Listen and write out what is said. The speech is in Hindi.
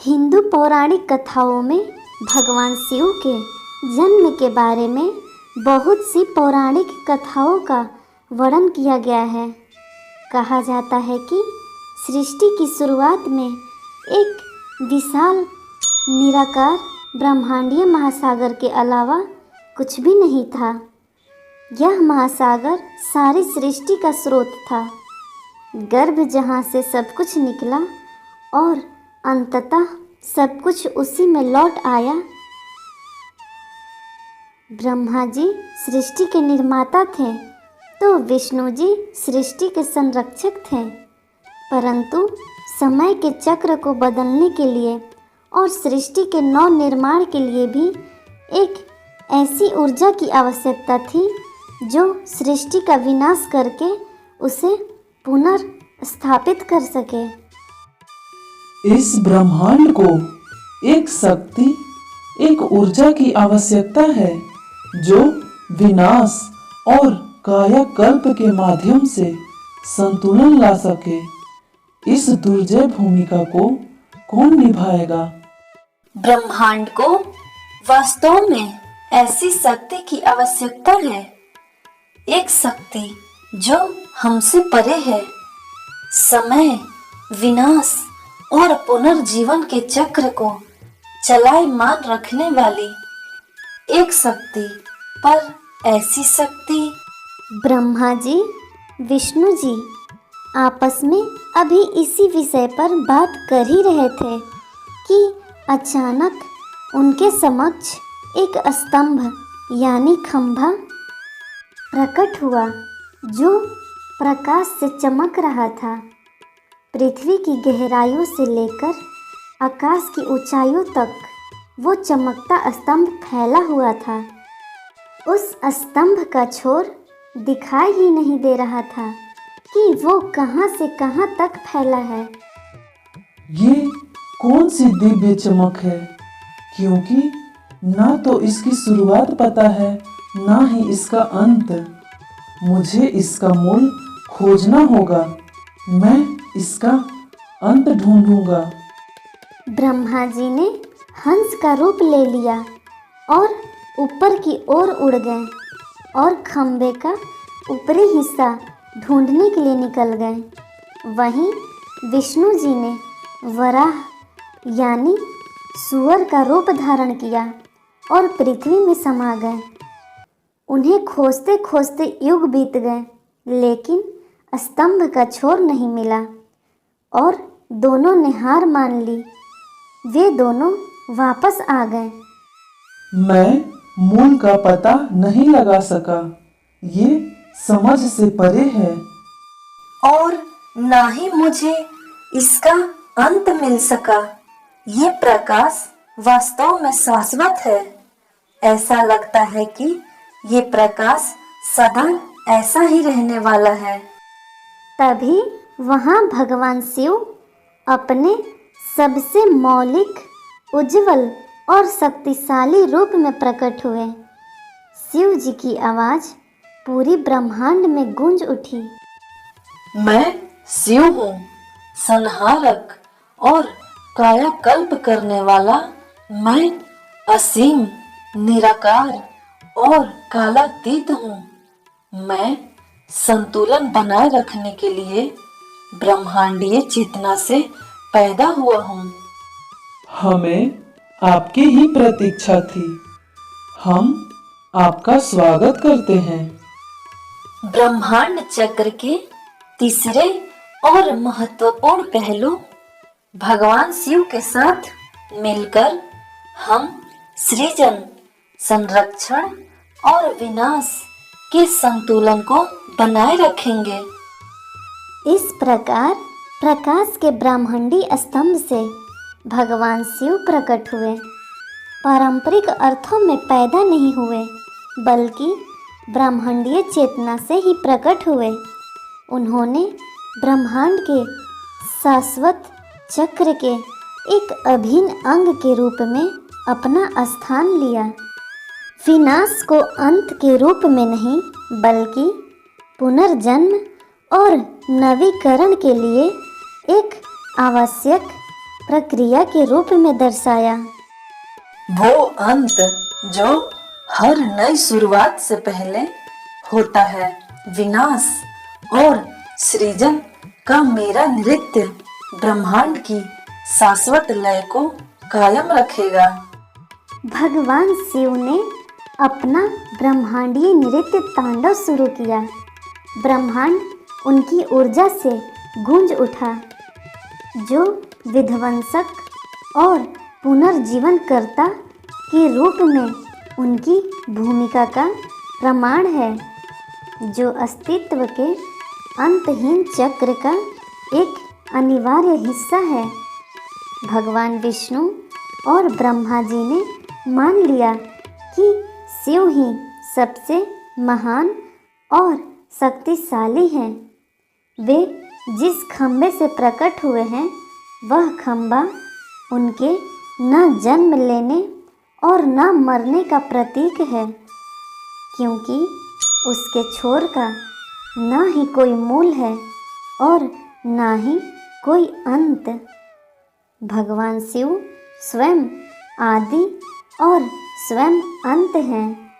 हिंदू पौराणिक कथाओं में भगवान शिव के जन्म के बारे में बहुत सी पौराणिक कथाओं का वर्णन किया गया है। कहा जाता है कि सृष्टि की शुरुआत में एक विशाल निराकार ब्रह्मांडीय महासागर के अलावा कुछ भी नहीं था। यह महासागर सारी सृष्टि का स्रोत था, गर्भ जहाँ से सब कुछ निकला और अंततः सब कुछ उसी में लौट आया। ब्रह्मा जी सृष्टि के निर्माता थे तो विष्णु जी सृष्टि के संरक्षक थे, परंतु समय के चक्र को बदलने के लिए और सृष्टि के नव निर्माण के लिए भी एक ऐसी ऊर्जा की आवश्यकता थी जो सृष्टि का विनाश करके उसे पुनर्स्थापित कर सके। इस ब्रह्मांड को एक शक्ति, एक ऊर्जा की आवश्यकता है जो विनाश और कायाकल्प के माध्यम से संतुलन ला सके। इस दुर्जय भूमिका को कौन निभाएगा? ब्रह्मांड को वास्तव में ऐसी शक्ति की आवश्यकता है, एक शक्ति जो हमसे परे है, समय, विनाश और पुनर्जीवन के चक्र को चलायमान रखने वाली एक शक्ति। पर ऐसी शक्ति ब्रह्मा जी, विष्णु जी आपस में अभी इसी विषय पर बात कर ही रहे थे कि अचानक उनके समक्ष एक स्तंभ यानी खंभा प्रकट हुआ जो प्रकाश से चमक रहा था। पृथ्वी की गहराइयों से लेकर आकाश की ऊंचाइयों तक वो चमकता स्तंभ फैला हुआ था। उस स्तंभ का छोर दिखाई ही नहीं दे रहा था कि वो कहाँ से कहाँ तक फैला है। ये कौन सी दिव्य चमक है, क्योंकि ना तो इसकी शुरुआत पता है ना ही इसका अंत। मुझे इसका मूल खोजना होगा, मैं इसका अंत ढूंढूंगा। ब्रह्मा जी ने हंस का रूप ले लिया और ऊपर की ओर उड़ गए और खंबे का ऊपरी हिस्सा ढूंढने के लिए निकल गए। वहीं विष्णु जी ने वराह यानी सूअर का रूप धारण किया और पृथ्वी में समा गए। उन्हें खोजते खोजते युग बीत गए, लेकिन स्तंभ का छोर नहीं मिला और दोनों ने हार मान ली। वे दोनों वापस आ गए। मैं मूल का पता नहीं लगा सका, ये समझ से परे है। और ना ही मुझे इसका अंत मिल सका। ये प्रकाश वास्तव में शाश्वत है। ऐसा लगता है कि ये प्रकाश सदा ऐसा ही रहने वाला है। तभी वहाँ भगवान शिव अपने सबसे मौलिक, उज्जवल और शक्तिशाली रूप में प्रकट हुए। शिव जी की आवाज़ पूरी ब्रह्मांड में गूंज उठी। मैं शिव हूँ, संहारक और कायाकल्प करने वाला। मैं असीम, निराकार और कालातीत हूँ। मैं संतुलन बनाए रखने के लिए ब्रह्मांडीय चेतना से पैदा हुआ हूँ। हमें आपकी ही प्रतीक्षा थी। हम आपका स्वागत करते हैं। ब्रह्मांड चक्र के तीसरे और महत्वपूर्ण पहलू भगवान शिव के साथ मिलकर हम सृजन, संरक्षण और विनाश के संतुलन को बनाए रखेंगे। इस प्रकार प्रकाश के ब्रह्मांडीय स्तंभ से भगवान शिव प्रकट हुए। पारंपरिक अर्थों में पैदा नहीं हुए, बल्कि ब्रह्मांडीय चेतना से ही प्रकट हुए। उन्होंने ब्रह्मांड के शाश्वत चक्र के एक अभिन्न अंग के रूप में अपना स्थान लिया। विनाश को अंत के रूप में नहीं, बल्कि पुनर्जन्म और नवीकरण के लिए एक आवश्यक प्रक्रिया के रूप में दर्शाया। वो अंत जो हर नई शुरुआत से पहले होता है, विनाश और सृजन का मेरा नृत्य ब्रह्मांड की शाश्वत लय को कायम रखेगा। भगवान शिव ने अपना ब्रह्मांडीय नृत्य तांडव शुरू किया। ब्रह्मांड उनकी ऊर्जा से गूंज उठा, जो विध्वंसक और पुनर्जीवनकर्ता के रूप में उनकी भूमिका का प्रमाण है, जो अस्तित्व के अंतहीन चक्र का एक अनिवार्य हिस्सा है। भगवान विष्णु और ब्रह्मा जी ने मान लिया कि शिव ही सबसे महान और शक्तिशाली हैं। वे जिस खंभे से प्रकट हुए हैं, वह खंभा उनके न जन्म लेने और न मरने का प्रतीक है, क्योंकि उसके छोर का न ही कोई मूल है और न ही कोई अंत। भगवान शिव स्वयं आदि और स्वयं अंत हैं।